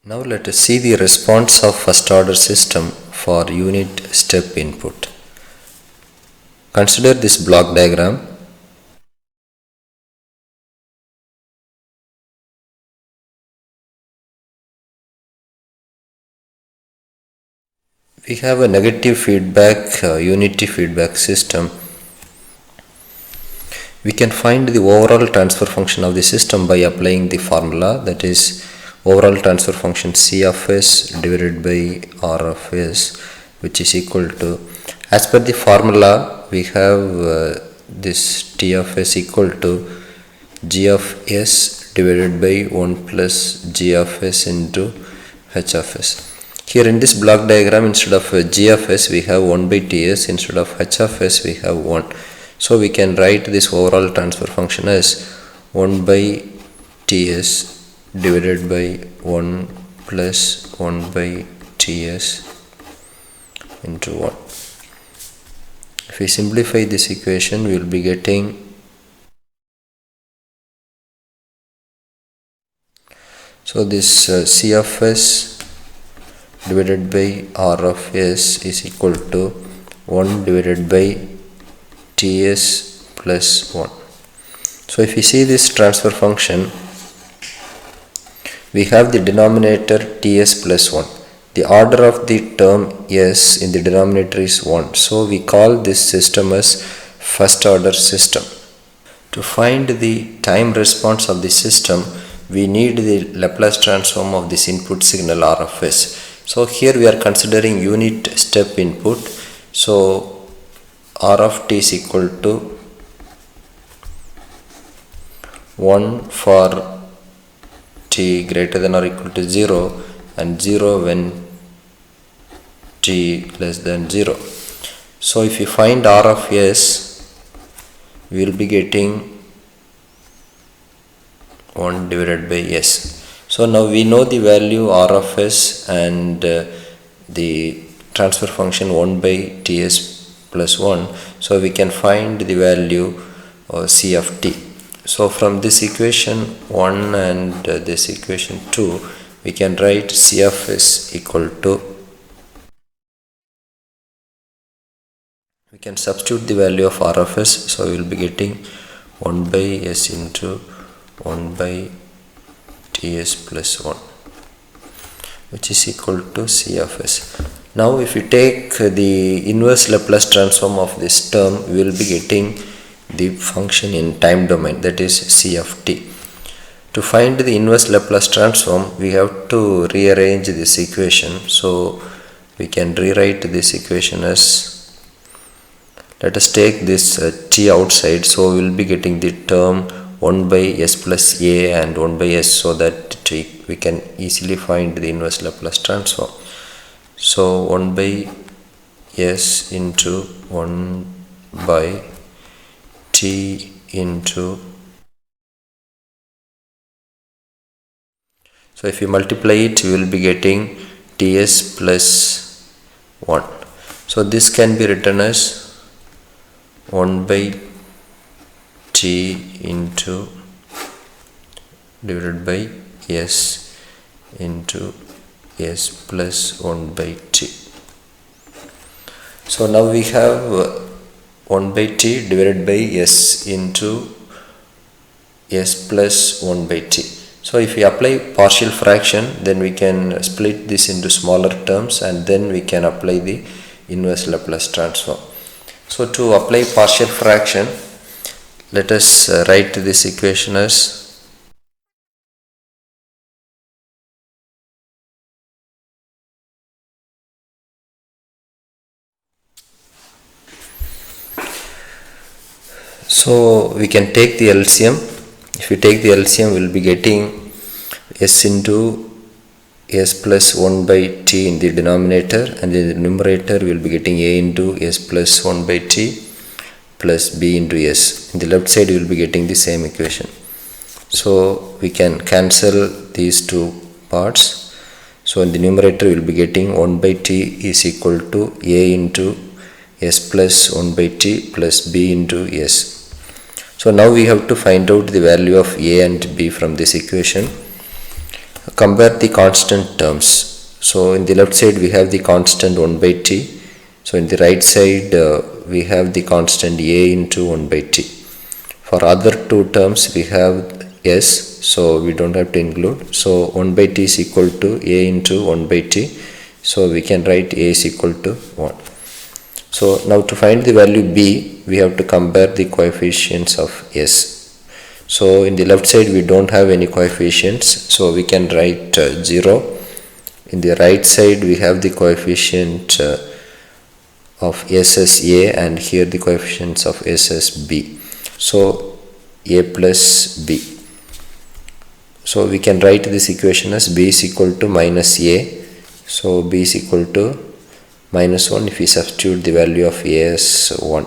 Now let us see the response of first order system for unit step input. Consider this block diagram. We have a negative feedback unity feedback system. We can find the overall transfer function of the system by applying the formula, that is overall transfer function C of S divided by R of S, which is equal to, as per the formula we have this T of S equal to G of S divided by 1 plus G of S into H of S. Here in this block diagram, instead of G of S we have 1 by Ts, instead of H of S we have 1. So we can write this overall transfer function as 1 by Ts divided by 1 plus 1 by Ts into 1. If we simplify this equation, we will be getting, so this C of S divided by R of S is equal to 1 divided by Ts plus 1. So if we see this transfer function, we have the denominator Ts plus 1. The order of the term S in the denominator is 1. So we call this system as first order system. To find the time response of the system, we need the Laplace transform of this input signal R of S. So here we are considering unit step input. So R of t is equal to 1 for t greater than or equal to 0 and 0 when t less than 0. So if you find R of S, we will be getting 1 divided by S. So now we know the value R of S and the transfer function 1 by Ts plus 1. So we can find the value C of t. So from this equation 1 and this equation 2, we can write C of S equal to, we can substitute the value of R of S. So we will be getting 1 by S into 1 by Ts plus 1, which is equal to C of S. Now if you take the inverse Laplace transform of this term, we will be getting the function in time domain, that is C of t. To find the inverse Laplace transform, we have to rearrange this equation. So we can rewrite this equation as, let us take this t outside. So we will be getting the term 1 by S plus A and 1 by S, so that we can easily find the inverse Laplace transform. So 1 by S into 1 by t into, so if you multiply it, we will be getting Ts plus 1. So this can be written as 1 by t into divided by S into S plus 1 by t. So now we have 1 by t divided by S into S plus 1 by t. So if we apply partial fraction, then we can split this into smaller terms and then we can apply the inverse Laplace transform. So to apply partial fraction, let us write this equation as, so we can take the LCM. If we take the LCM, we will be getting S into S plus 1 by t in the denominator, and in the numerator we will be getting A into S plus 1 by t plus B into S. In the left side we will be getting the same equation. So we can cancel these two parts. So in the numerator we will be getting 1 by t is equal to A into S plus 1 by t plus B into S. So now we have to find out the value of A and B from this equation. compare the constant terms. So in the left side we have the constant 1 by t. So in the right side we have the constant a into 1 by t. For other two terms we have s, so we don't have to include. So 1 by t is equal to a into 1 by t. So we can write a is equal to 1. So now to find the value b, we have to compare the coefficients of s. So in the left side we don't have any coefficients, so we can write 0. In the right side we have the coefficient of s as a, and here the coefficients of s as b. So a plus b. So we can write this equation as b is equal to minus a. So b is equal to minus 1 if we substitute the value of a as 1.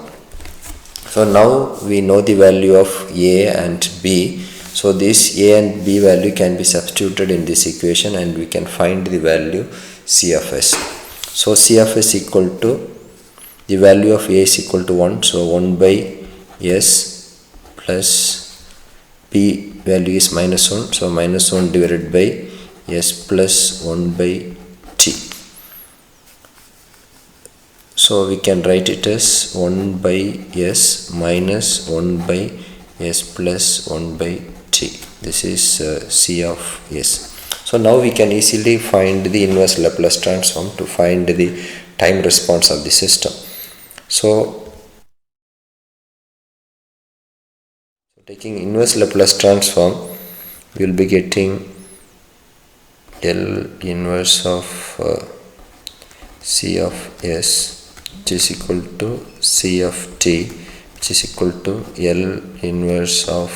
So now we know the value of a and b. So this a and b value can be substituted in this equation and we can find the value c of s. So c of s equal to, the value of a is equal to 1. So 1 by s plus b value is minus 1. So minus 1 divided by s plus 1 by t. So we can write it as 1 by s minus 1 by s plus 1 by t. This is c of s. So now we can easily find the inverse Laplace transform to find the time response of the system. So taking inverse Laplace transform, we will be getting L inverse of c of s, which is equal to c of t, which is equal to L inverse of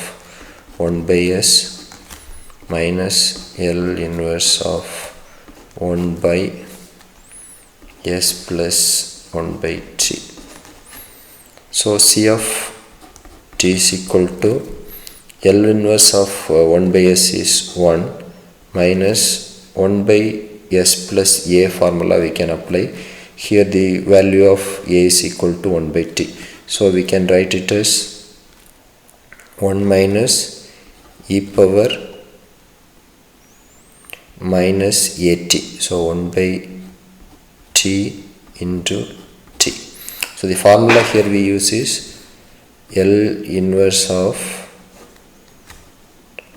1 by s minus L inverse of 1 by s plus 1 by t. So c of t is equal to L inverse of 1 by s is 1 minus 1 by s plus a formula we can apply. Here the value of a is equal to 1 by t. So we can write it as 1 minus e power minus at. So 1 by t into t. So the formula here we use is L inverse of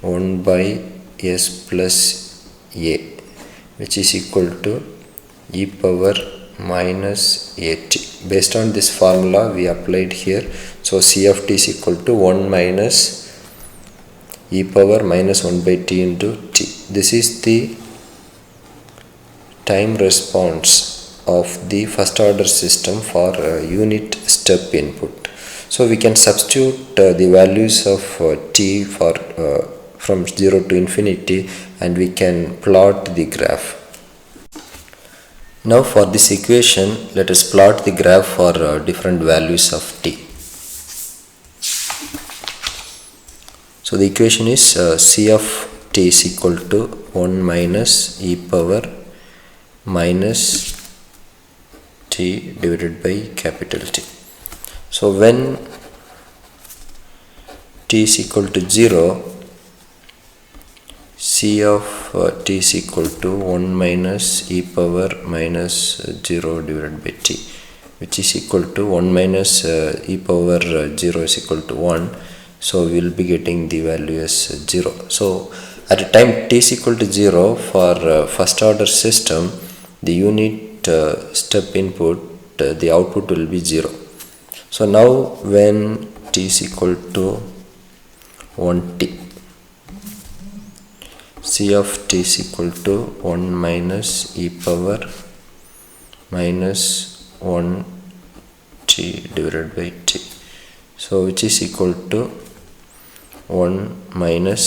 1 by s plus a, which is equal to e power minus at. Based on this formula we applied here. So c of t is equal to 1 minus e power minus 1 by t into t. This is the time response of the first order system for unit step input. So we can substitute the values of t for from 0 to infinity, and we can plot the graph. Now for this equation, let us plot the graph for different values of t. So the equation is c of t is equal to 1 minus e power minus t divided by capital T. So when t is equal to 0, c of t is equal to 1 minus e power minus 0 divided by t, which is equal to 1 minus e power 0 is equal to 1. So we will be getting the value as 0. So at a time t is equal to 0 for first order system, the unit step input, the output will be 0. So now when t is equal to 1t, c of t is equal to 1 minus e power minus 1 t divided by t. So which is equal to 1 minus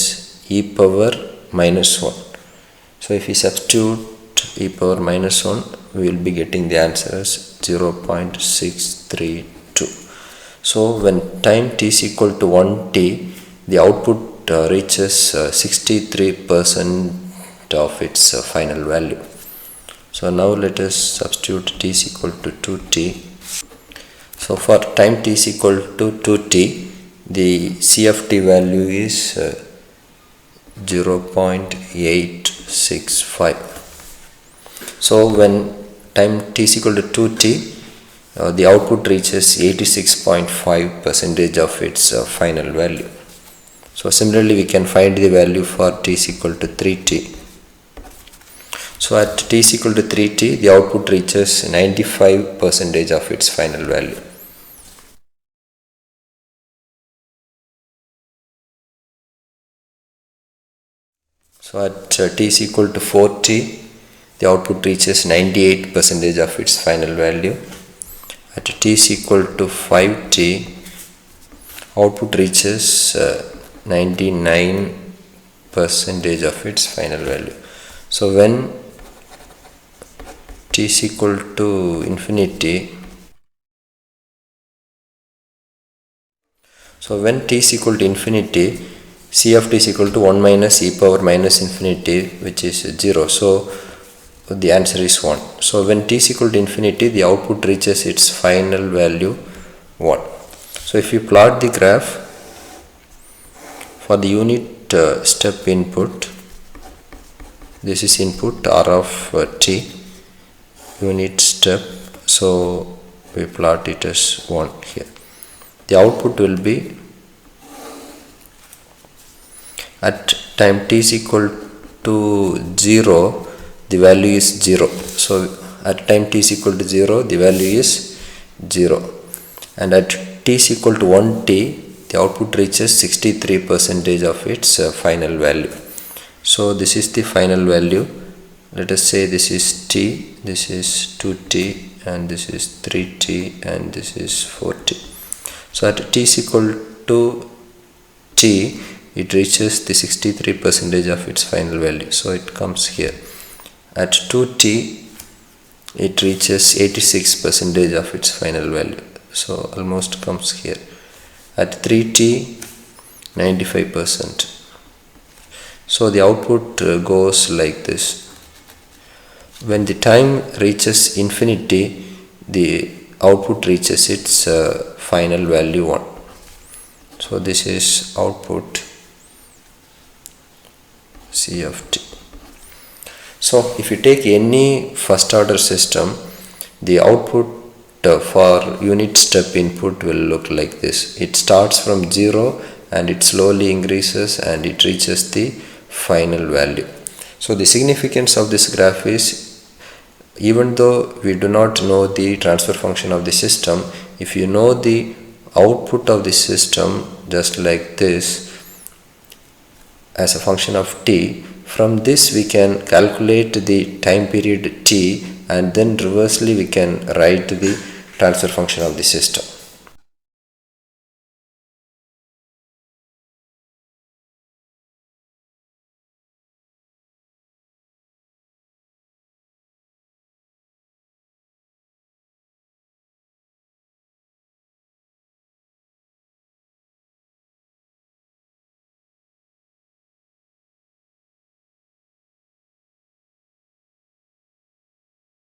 e power minus 1. So if we substitute e power minus 1, we will be getting the answer as 0.632. So when time t is equal to 1t, the output reaches 63% of its final value. So now let us substitute t is equal to 2t. So for time t is equal to 2t, the c of t value is 0.8 0.65. So when time t is equal to 2t, the output reaches 86.5% of its final value. So similarly we can find the value for t is equal to 3t. So at t is equal to 3t, the output reaches 95% of its final value. So at t is equal to 4t, the output reaches 98% of its final value. At t is equal to 5t, output reaches 99% of its final value. So when t is equal to infinity, c of t is equal to 1 minus e power minus infinity, which is 0. So the answer is 1. So when t is equal to infinity, the output reaches its final value 1. So if you plot the graph for the unit step input, this is input r of t, unit step, so we plot it as 1 here. The output will be, at time t is equal to 0, the value is 0. So at time t is equal to 0, the value is 0. And at t is equal to 1t, the output reaches 63% of its final value. So this is the final value. Let us say this is t, this is 2t, and this is 3t, and this is 4t. So at t is equal to t, it reaches the 63% of its final value. So it comes here. At 2t, it reaches 86% of its final value. So almost comes here. At 3t, 95%. So the output goes like this. When the time reaches infinity, the output reaches its final value 1. So this is output c of t. So if you take any first order system, the output for unit step input will look like this. It starts from 0 and it slowly increases and it reaches the final value. So the significance of this graph is, even though we do not know the transfer function of the system, if you know the output of the system just like this as a function of t, from this we can calculate the time period t, and then reversely we can write the transfer function of the system.